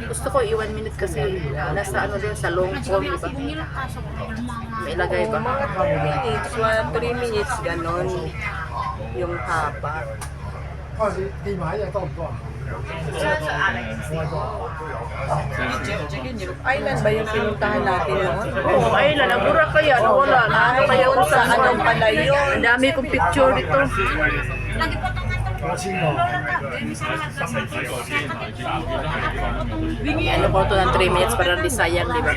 Gusto ko i-1 minute kasi nasa ano din sa long form, di ba? May ilagay ba? Mga 2 minutes, 3 minutes, ganon. Yung haba. Island ba yung pinuntahan natin noon? Oo, ayun, nagura kaya, nawala na. Ano kaya Ayun sa anong pala yun? Ang dami kong picture dito. Ano po ito ng 3 minutes para di sayang, di ba?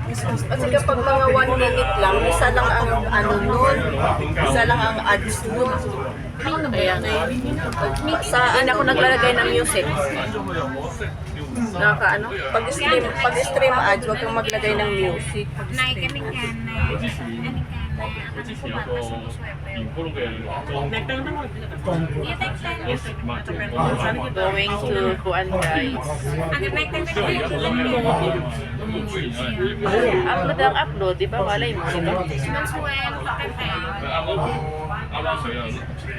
Kasi kapag mga 1 minute lang, isa lang ang ano nun, isa lang ang ads nun. Ayan. Saan ako naglalagay ng music? Nakaka ano? Pag-stream ads, huwag kang maglagay ng music. Going to kuan guys. Upload ang upload, di ba? Malay mo, di ba?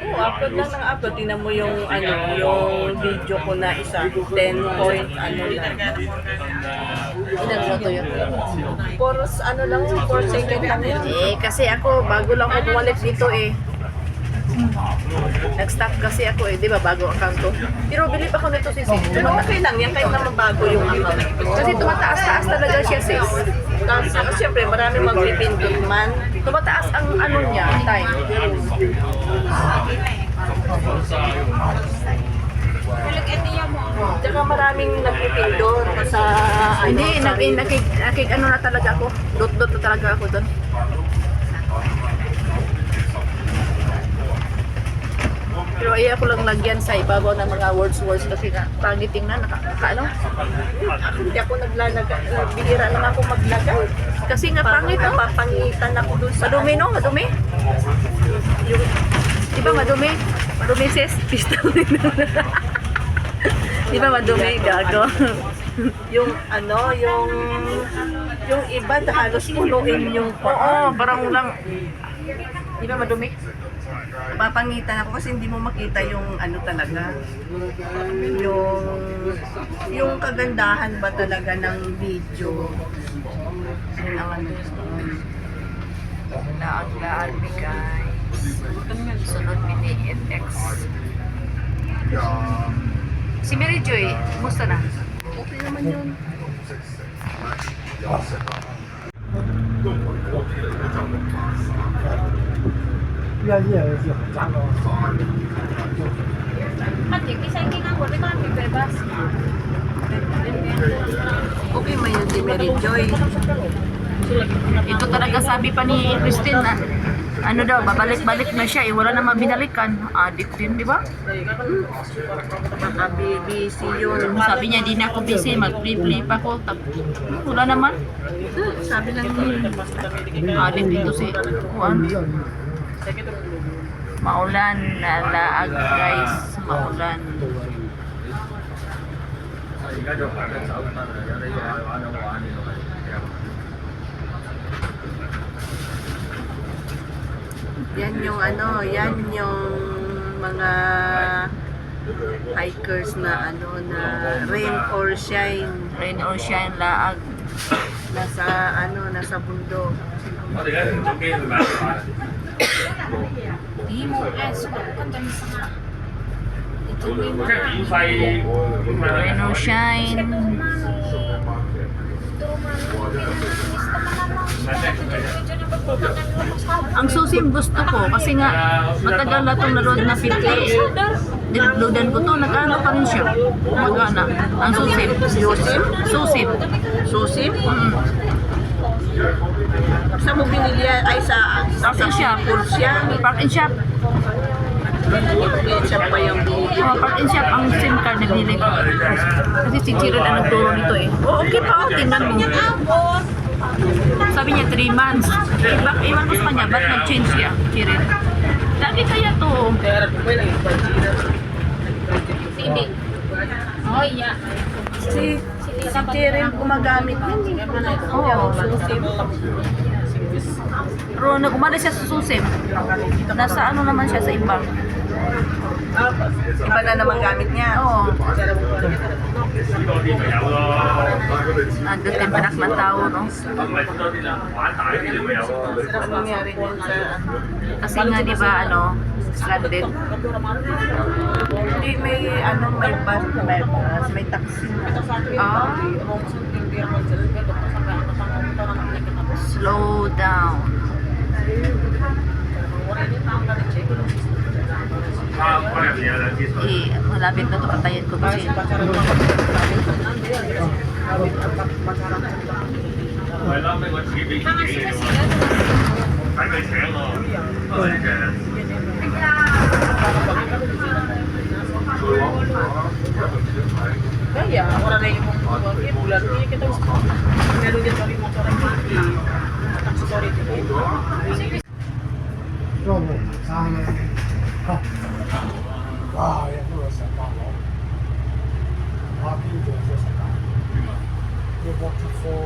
Oo, upload lang ng upload. Tingnan mo yung ano, yung video ko na isa, 10 point ano lang. Ilan ba ito yun? For ano lang, 4 second lang yun. Eh, kasi ako, bago lang ako bumalik dito eh. Nag-stop kasi ako eh, di ba, bago account ko. Pero believe ako nito sis. Pero okay lang yan, kahit naman bago yung account. Kasi tumataas-taas talaga siya sis. Kasi siyempre, marami magpipindot man. Tumataas ang ano niya, time. Tsaka maraming nagpipindot sa ano. Hindi, nakik ano na talaga ako. Dot-dot na talaga ako doon. Pero iya ko lang lagyan sa ibabaw ng mga words kasi nga pangit tingnan ano? Hindi ako naglalagay, bihira lang ako maglagay. Kasi nga pangit no? Papangitan ako dun sa Madumi no? Madumi? Yung, di ba madumi? Madumi sis? Pistol din. Di ba madumi? Gago. yung ano, yung iba halos punuin yung Oo, parang lang. Di ba madumi? papangitan ako kasi hindi mo makita yung ano talaga, yung kagandahan ba talaga ng video. Yun ang ano. Laag-laag ni guys. Sunod mini FX. Si Mary Joy, kumusta na? Okay naman yun. Okay man yun si Mary Joy. Ito talaga sabi pa ni Christine na ano daw, babalik-balik na siya eh, wala na mabinalikan. Addict din, di ba? Baka busy yun. Sabi niya, di na ako busy, mag-play-play pa ako. Wala naman. Sabi lang Addict dito si Juan. Maulan na laag guys, maulan. yan yung ano, yan yung mga hikers na ano na rain or shine. Rain or shine laag. Nasa ano, nasa bundok. Rain or shine. Ang susim gusto ko kasi nga matagal na itong naroon na pitli. Dinuploadan ko to, nag-ano pa rin siya. Magana. Ang susim. Susim. Susim? Sa mo binili yan? Ay sa Park and shop. Pulsya. Park and shop. Pulsya pa yung binili. Oh, Park and shop ang SIM card na binili ko. Kasi si Chiron ang nagturo nito eh. Oh, okay pa. Oh, tingnan mo. Sabi niya 3 months. Iwan ko sa kanya, ba't nag-change siya, Chiron? Lagi kaya to. Hindi. Oh, yeah. Si Jeren gumagamit yun eh. Oo. Susim. Pero nagumana siya sa susim. Nasa ano naman siya sa iba. Iba na naman gamit niya. Oo. Nandun din panakman tao, no? Sarap nangyari niyan sa... Kasi nga, di ba, ano, stranded. Hindi, may ano, may bus, may taxi na. Ah, slow down. Malapit na to patayin ko kasi. Kaya, wala na yung mga bulan. Hindi kita gusto. Meron din kami mga sarang taxi sorry. Robo, sana. Ah, ya no sa palo. Happy to sa palo. You want to for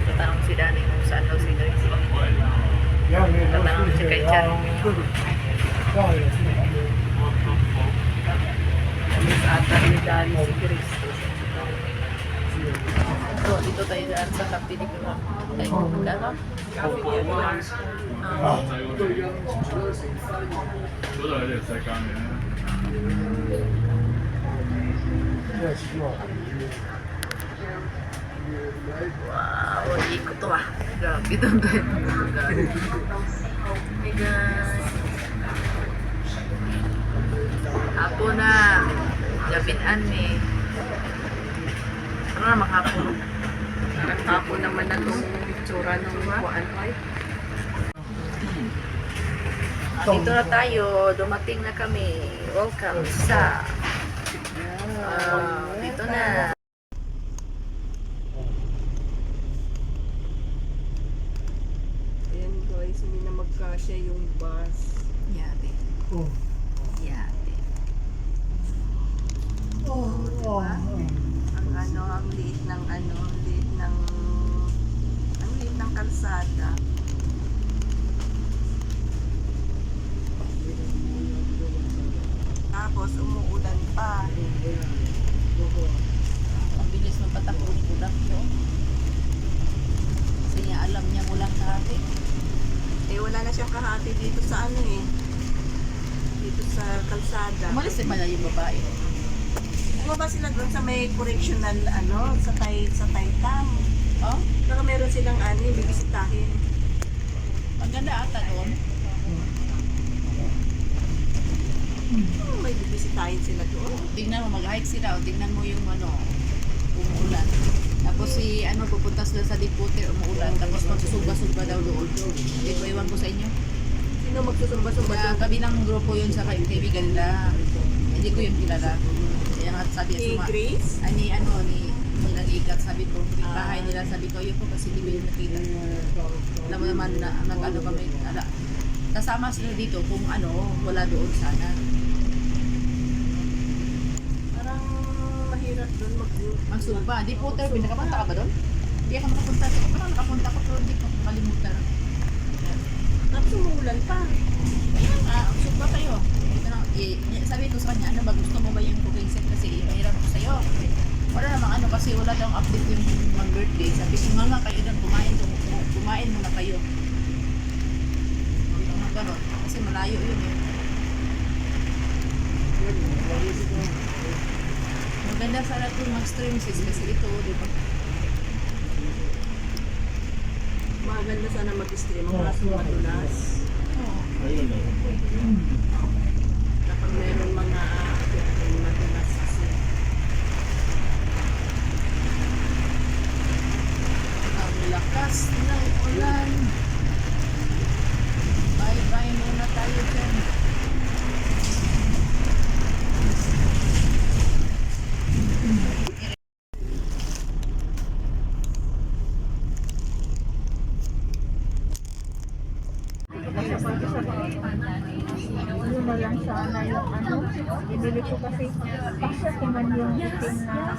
Tatanong si Danny kung saan daw si Grace. Yeah, man. Tatanong si kay Chan. Miss ata ni Dani si Chris. So, dito tayo daan sa Cafe de Coro. Ay, magkano? Yes, sure. Wow, ikot to ah. Grabe doon doon. Hey guys. Apo na. Gabinan eh. Ano namang hapon? Nagtapo naman na itong tsura ng kuhaan ay. Dito na tayo. Dumating na kami. Welcome sa... dito na. Ayan guys, hindi na magkasya yung bus. Yate. Oh. Yate. Ang ano, ang liit ng ano, ang liit ng kalsada. Tapos umuulan pa. Ang bilis magpatakbo ni Kudak yun. Kasi niya alam niya walang kahati. Eh wala na siyang kahati dito sa ano eh. Dito sa kalsada. Umalis din pala yung babae. Bumaba sila doon sa may correctional ano, sa Taitam. Oh? Saka meron silang ano, bibisitahin. Ang ganda ata doon. May bibisitahin sila doon. Tingnan mo, mag-hike sila o tingnan mo yung ano, umuulan. Tapos si ano, pupunta sila sa Diputer, umuulan. Tapos magsusumba-sumba daw doon. Hindi ko iwan ko sa inyo. Sino magsusumba-sumba Kaya doon? kabilang grupo yun sa kaibigan nila. Hindi ko yung kilala. Kaya nga sabi, Si Grace? Ani ano, ni Ikat, sabi ko, yung bahay nila, sabi ko, yun po kasi hindi mo yung nakita. Alam mo naman na, nag-ano kami, kasama sila dito kung ano, wala doon sana. Parang mahirap doon Magsumba. Di po tayo, nakapunta ka ba doon? Hindi ako nakapunta. Parang nakapunta ko pero hindi ko makalimutan. Tapos umuulan pa. Ayan, sumba tayo. Ito na, sabi ko sa kanya, ano ba, gusto mo ba yung cooking set kasi mahirap ko sa'yo. Wala namang ano kasi wala daw update yung mga birthday. Sabi ko nga kayo doon, kumain muna kayo. Mga ganon. Kasi malayo yun eh. Maganda sana itong mag-stream sis kasi ito, di ba? Maganda sana mag-stream. Ang kaso madulas. Oo. Kapag meron mga madulas kasi. Ang lakas ng ulan. Bye-bye muna tayo dyan. Bibili ko kasi kasya ko man yung itim na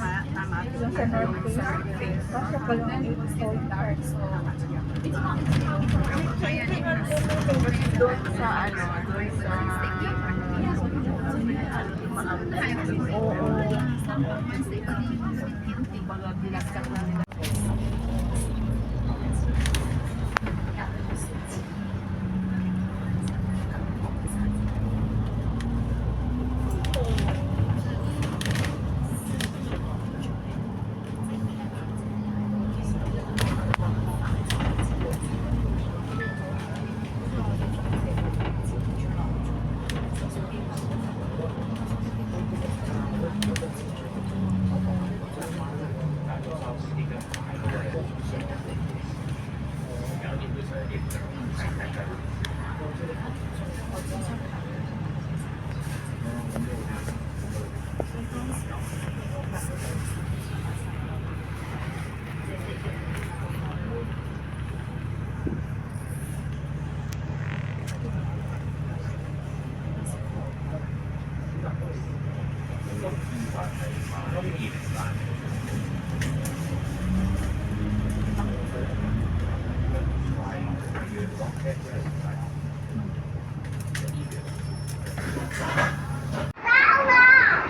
yung sa North Face. Kasya pa lang yung cold card. Doon sa ano, doon sa mga bilagsak na nila.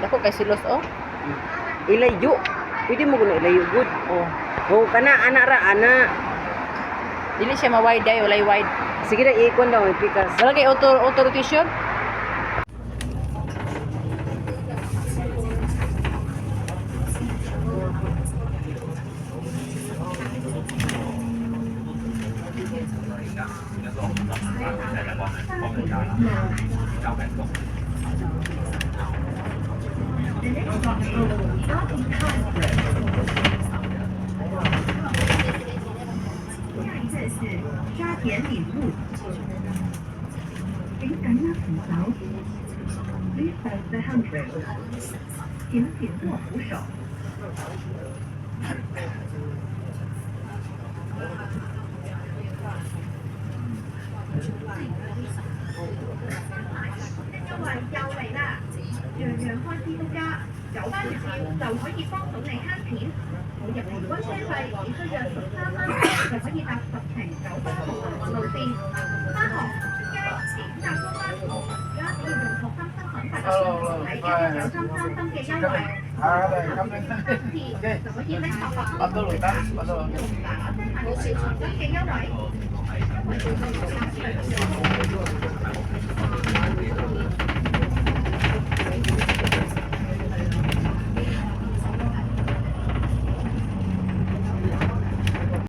Ako kay silos oh. Ilayo. Pwede mo guna ilayo good. Oh. Oh kana ana ra ana. Dili siya ma-wide ay, walay wide. Sige na ikon daw pikas. Wala kay auto rotation.